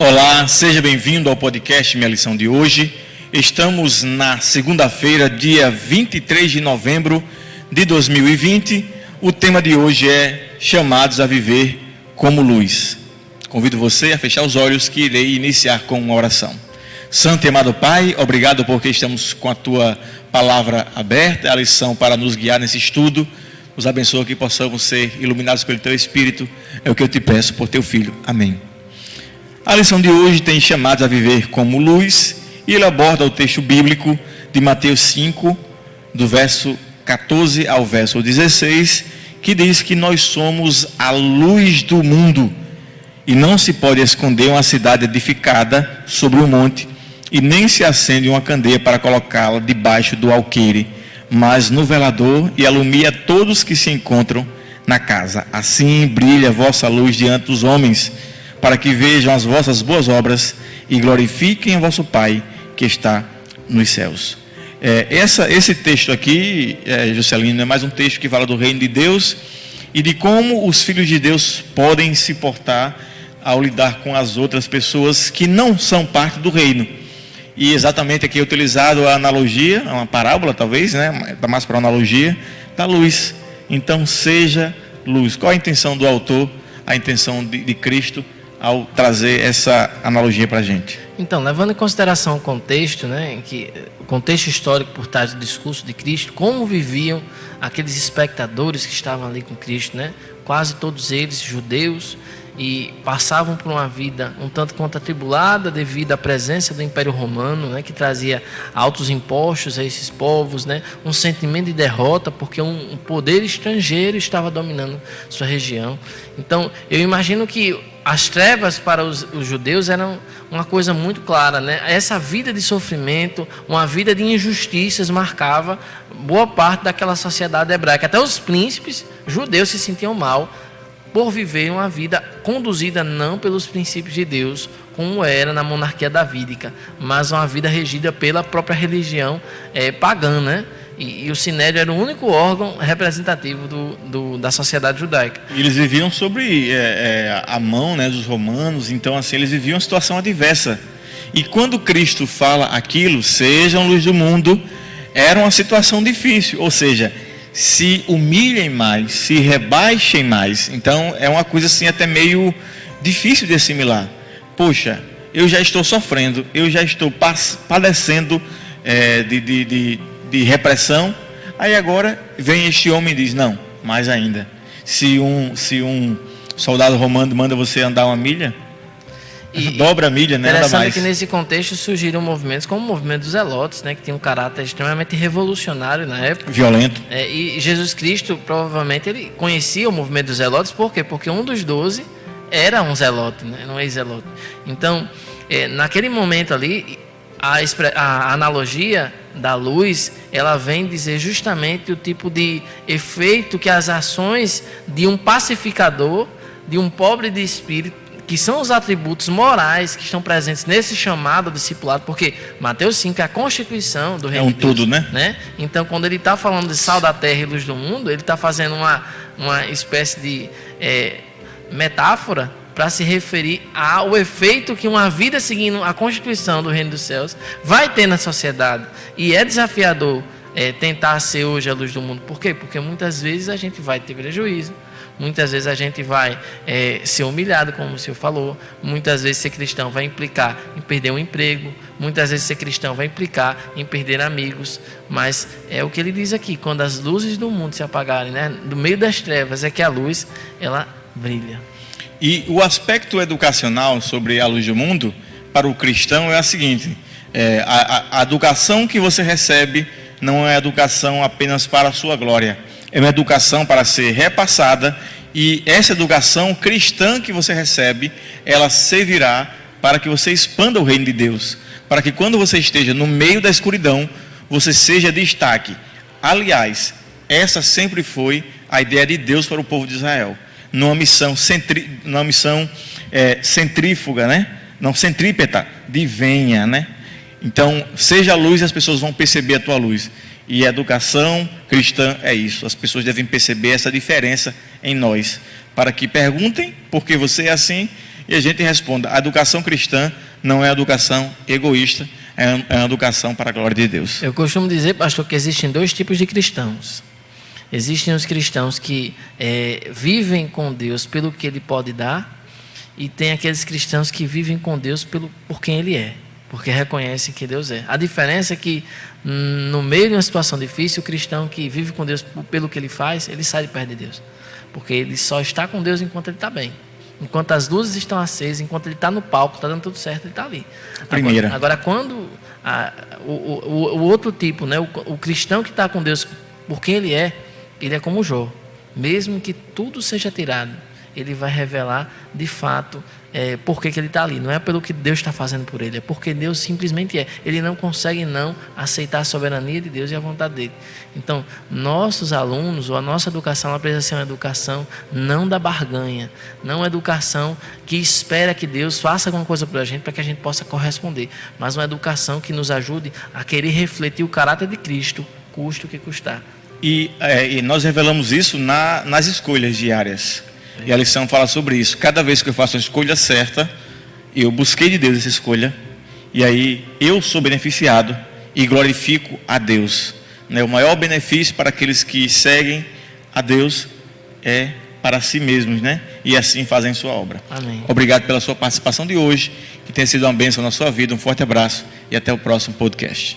Olá, seja bem-vindo ao podcast Minha Lição de hoje. Estamos na segunda-feira, dia 23 de novembro de 2020. O tema de hoje é chamados a viver como luz. Convido você a fechar os olhos que irei iniciar com uma oração. Santo e amado Pai, obrigado porque estamos com a Tua palavra aberta, a lição para nos guiar nesse estudo. Nos abençoa que possamos ser iluminados pelo Teu Espírito. É o que eu te peço por Teu Filho. Amém. A lição de hoje tem chamados a viver como luz e ele aborda o texto bíblico de Mateus 5, do verso 14 ao verso 16, que diz que nós somos a luz do mundo e não se pode esconder uma cidade edificada sobre um monte e nem se acende uma candeia para colocá-la debaixo do alqueire, mas no velador e alumia todos que se encontram na casa. Assim brilha a vossa luz diante dos homens, para que vejam as vossas boas obras e glorifiquem o vosso Pai que está nos céus. Esse texto aqui, Juscelino, é mais um texto que fala do reino de Deus e de como os filhos de Deus podem se portar ao lidar com as outras pessoas que não são parte do reino. E exatamente aqui é utilizado a analogia, uma parábola talvez, né? Dá mais para a analogia, da luz. Então seja luz. Qual a intenção do autor, a intenção de Cristo ao trazer essa analogia para a gente? Então, levando em consideração o contexto, né, o contexto histórico por trás do discurso de Cristo, como viviam aqueles espectadores que estavam ali com Cristo, né, quase todos eles judeus, e passavam por uma vida um tanto quanto atribulada devido à presença do Império Romano, né, que trazia altos impostos a esses povos, né, um sentimento de derrota, porque um poder estrangeiro estava dominando sua região. Então, eu imagino que as trevas para os judeus eram uma coisa muito clara, né? Essa vida de sofrimento, uma vida de injustiças marcava boa parte daquela sociedade hebraica. Até os príncipes judeus se sentiam mal por viver uma vida conduzida não pelos princípios de Deus, como era na monarquia davídica, mas uma vida regida pela própria religião pagã, né? E o Sinédrio era o único órgão representativo da sociedade judaica. E eles viviam sobre a mão, né, dos romanos, então assim, eles viviam uma situação adversa. E quando Cristo fala aquilo, sejam luz do mundo, era uma situação difícil, ou seja, se humilhem mais, se rebaixem mais. Então é uma coisa assim até meio difícil de assimilar. Poxa, eu já estou sofrendo, eu já estou padecendo de repressão, aí agora vem este homem e diz, não, mais ainda, se um soldado romano manda você andar uma milha, dobra a milha, né? Interessante que nesse contexto surgiram movimentos como o movimento dos Zelotes, né, que tinha um caráter extremamente revolucionário na época. Violento. E Jesus Cristo, provavelmente, ele conhecia o movimento dos Zelotes, por quê? Porque um dos 12 era um zelote, né, um ex-zelote. Então, naquele momento ali, a analogia da luz, ela vem dizer justamente o tipo de efeito que as ações de um pacificador, de um pobre de espírito, que são os atributos morais que estão presentes nesse chamado discipulado, porque Mateus 5 é a constituição do reino de Deus. É um tudo, né? Então, quando ele está falando de sal da terra e luz do mundo, ele está fazendo uma espécie de metáfora para se referir ao efeito que uma vida seguindo a constituição do reino dos céus vai ter na sociedade. E é desafiador tentar ser hoje a luz do mundo. Por quê? Porque muitas vezes a gente vai ter prejuízo, muitas vezes a gente vai ser humilhado, como o senhor falou, muitas vezes ser cristão vai implicar em perder um emprego, muitas vezes ser cristão vai implicar em perder amigos, mas é o que ele diz aqui, quando as luzes do mundo se apagarem, né, do meio das trevas é que a luz, ela brilha. E o aspecto educacional sobre a luz do mundo, para o cristão, é a seguinte, a educação que você recebe não é educação apenas para a sua glória, é uma educação para ser repassada, e essa educação cristã que você recebe, ela servirá para que você expanda o reino de Deus, para que quando você esteja no meio da escuridão, você seja destaque. Aliás, essa sempre foi a ideia de Deus para o povo de Israel, numa missão centrífuga, né? Não centrípeta, de venha, né? Então, seja a luz e as pessoas vão perceber a tua luz. E a educação cristã é isso. As pessoas devem perceber essa diferença em nós, para que perguntem por que você é assim E a gente responde: a educação cristã não é educação egoísta, é uma educação para a glória de Deus. Eu costumo dizer, pastor, que existem dois tipos de cristãos. Existem os cristãos que vivem com Deus pelo que Ele pode dar, e tem aqueles cristãos que vivem com Deus por quem Ele é, porque reconhecem que Deus é. A diferença é que, no meio de uma situação difícil, o cristão que vive com Deus pelo que ele faz, ele sai de perto de Deus, porque ele só está com Deus enquanto ele está bem. Enquanto as luzes estão acesas, enquanto ele está no palco, está dando tudo certo, ele está ali. Primeira. Agora quando o outro tipo, né, o cristão que está com Deus por quem ele é como Jó. Mesmo que tudo seja tirado, ele vai revelar de fato por que ele está ali. Não é pelo que Deus está fazendo por ele, é porque Deus simplesmente é. Ele não consegue não aceitar a soberania de Deus e a vontade dele. Então, nossos alunos, ou a nossa educação, ela precisa ser uma educação não da barganha, não uma educação que espera que Deus faça alguma coisa para a gente, para que a gente possa corresponder, mas uma educação que nos ajude a querer refletir o caráter de Cristo, custe o que custar. E nós revelamos isso nas escolhas diárias. E a lição fala sobre isso. Cada vez que eu faço a escolha certa, eu busquei de Deus essa escolha, e aí eu sou beneficiado e glorifico a Deus. O maior benefício para aqueles que seguem a Deus é para si mesmos, né? E assim fazem sua obra. Amém. Obrigado pela sua participação de hoje, que tenha sido uma bênção na sua vida. Um forte abraço e até o próximo podcast.